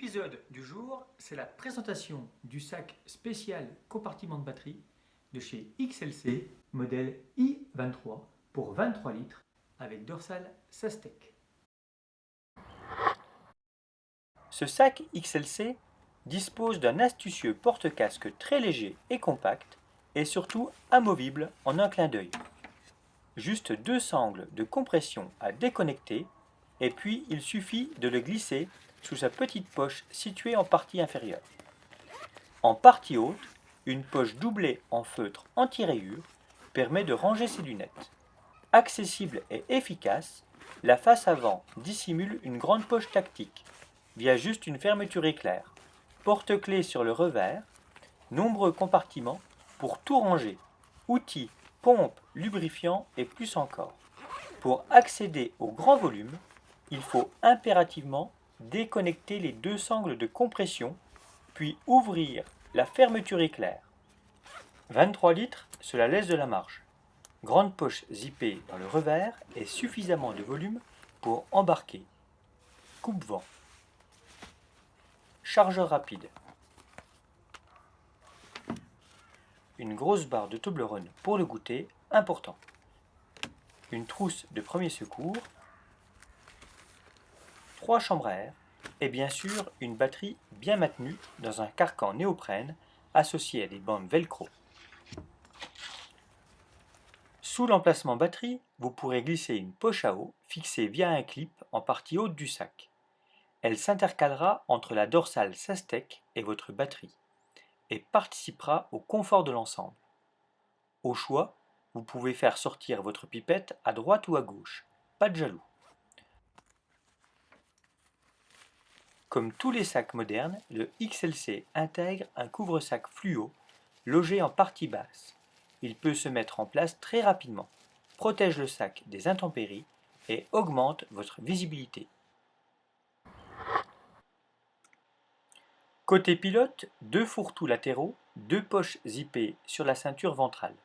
L'épisode du jour, c'est la présentation du sac spécial compartiment de batterie de chez XLC, modèle I23 pour 23 litres avec dorsale Sastec. Ce sac XLC dispose d'un astucieux porte-casque très léger et compact et surtout amovible en un clin d'œil. Juste deux sangles de compression à déconnecter et puis il suffit de le glisser sous sa petite poche située en partie inférieure. En partie haute, une poche doublée en feutre anti-rayures permet de ranger ses lunettes. Accessible et efficace, la face avant dissimule une grande poche tactique via juste une fermeture éclair, porte-clés sur le revers, nombreux compartiments pour tout ranger, outils, pompes, lubrifiants et plus encore. Pour accéder au grand volume, il faut impérativement déconnecter les deux sangles de compression, puis ouvrir la fermeture éclair. 23 litres, cela laisse de la marge. Grande poche zippée dans le revers et suffisamment de volume pour embarquer. Coupe-vent. Chargeur rapide. Une grosse barre de Toblerone pour le goûter, important. Une trousse de premier secours. 3 chambres à air et bien sûr une batterie bien maintenue dans un carcan néoprène associé à des bandes velcro. Sous l'emplacement batterie, vous pourrez glisser une poche à eau fixée via un clip en partie haute du sac. Elle s'intercalera entre la dorsale Sastec et votre batterie et participera au confort de l'ensemble. Au choix, vous pouvez faire sortir votre pipette à droite ou à gauche, pas de jaloux. Comme tous les sacs modernes, le XLC intègre un couvre-sac fluo logé en partie basse. Il peut se mettre en place très rapidement, protège le sac des intempéries et augmente votre visibilité. Côté pilote, 2 fourre-tout latéraux, 2 poches zippées sur la ceinture ventrale.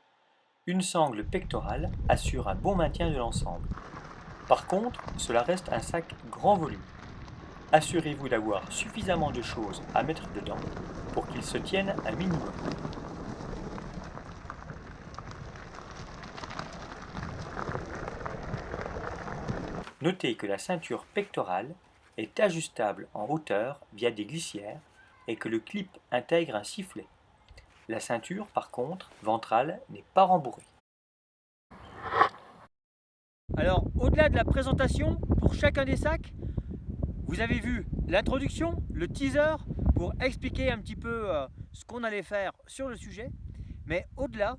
Une sangle pectorale assure un bon maintien de l'ensemble. Par contre, cela reste un sac grand volume. Assurez-vous d'avoir suffisamment de choses à mettre dedans pour qu'il se tienne un minimum. Notez que la ceinture pectorale est ajustable en hauteur via des glissières et que le clip intègre un sifflet. La ceinture, par contre, ventrale, n'est pas rembourrée. Alors, au-delà de la présentation, pour chacun des sacs, vous avez vu l'introduction, le teaser pour expliquer un petit peu ce qu'on allait faire sur le sujet. Mais au-delà,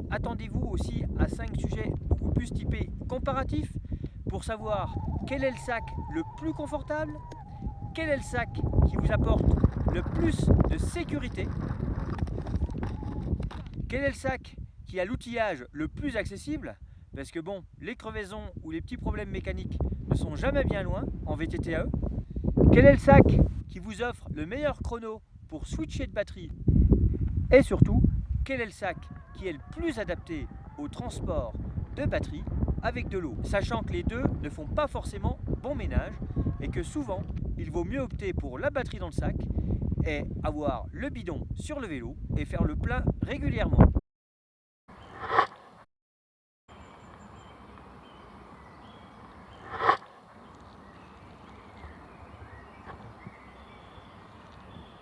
attendez-vous aussi à 5 sujets beaucoup plus typés comparatifs pour savoir quel est le sac le plus confortable, quel est le sac qui vous apporte le plus de sécurité, quel est le sac qui a l'outillage le plus accessible, parce que bon, les crevaisons ou les petits problèmes mécaniques ne sont jamais bien loin en VTTAE. Quel est le sac qui vous offre le meilleur chrono pour switcher de batterie? Et surtout, quel est le sac qui est le plus adapté au transport de batterie avec de l'eau? Sachant que les deux ne font pas forcément bon ménage et que souvent, il vaut mieux opter pour la batterie dans le sac et avoir le bidon sur le vélo et faire le plein régulièrement.